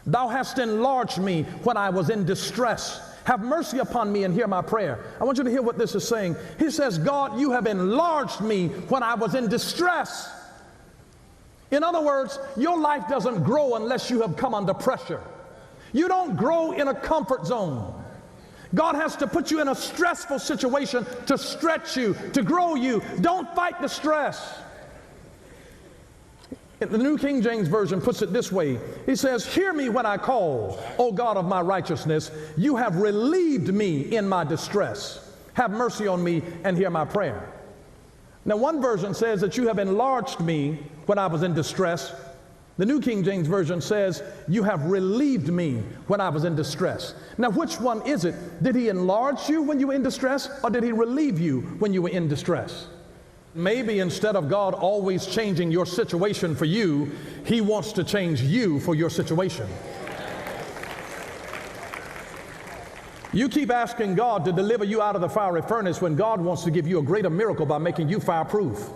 Thou hast enlarged me when I was in distress. Have mercy upon me and hear my prayer. I want you to hear what this is saying. He says, God, you have enlarged me when I was in distress. In other words, your life doesn't grow unless you have come under pressure. You don't grow in a comfort zone. God has to put you in a stressful situation to stretch you, to grow you. Don't fight the stress. The New King James Version puts it this way. He says, hear me when I call, O God of my righteousness. You have relieved me in my distress. Have mercy on me and hear my prayer. Now, one version says that you have enlarged me when I was in distress. The New King James Version says, you have relieved me when I was in distress. Now, which one is it? Did he enlarge you when you were in distress, or did he relieve you when you were in distress? Maybe instead of God always changing your situation for you, he wants to change you for your situation. You keep asking God to deliver you out of the fiery furnace when God wants to give you a greater miracle by making you fireproof.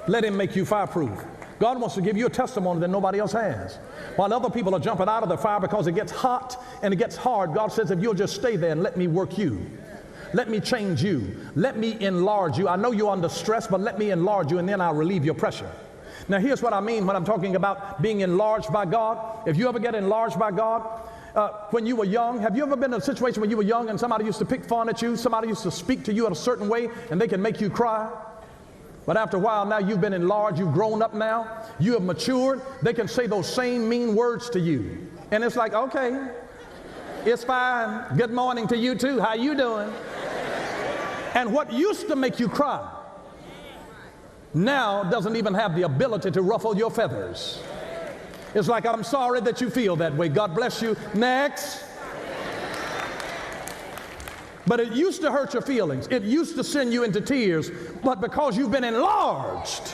Let him make you fireproof. God wants to give you a testimony that nobody else has. While other people are jumping out of the fire because it gets hot and it gets hard, God says, if you'll just stay there and let me work you. Let me change you. Let me enlarge you. I know you're under stress, but let me enlarge you, and then I'll relieve your pressure. Now, here's what I mean when I'm talking about being enlarged by God. If you ever get enlarged by God, when you were young, have you ever been in a situation when you were young and somebody used to pick fun at you, somebody used to speak to you in a certain way, and they can make you cry? But after a while, now you've been enlarged, you've grown up now, you have matured, they can say those same mean words to you. And it's like, okay, it's fine. Good morning to you too. How you doing? And what used to make you cry now doesn't even have the ability to ruffle your feathers. It's like, I'm sorry that you feel that way. God bless you. Next. But it used to hurt your feelings. It used to send you into tears. But because you've been enlarged,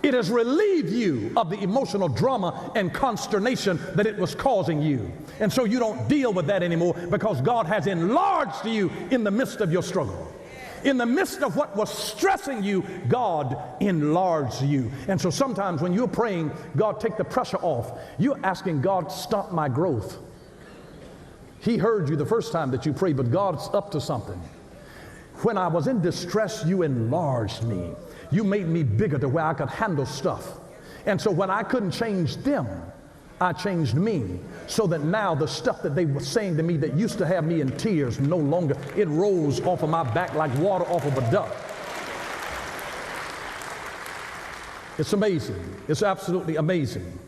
it has relieved you of the emotional drama and consternation that it was causing you. And so you don't deal with that anymore because God has enlarged you in the midst of your struggle. In the midst of what was stressing you, God enlarged you. And so sometimes when you're praying, God, take the pressure off, you're asking God, stop my growth. He heard you the first time that you prayed, but God's up to something. When I was in distress, you enlarged me. You made me bigger to where I could handle stuff. And so when I couldn't change them, I changed me, so that now the stuff that they were saying to me that used to have me in tears, no longer, it rolls off of my back like water off of a duck. It's amazing. It's absolutely amazing.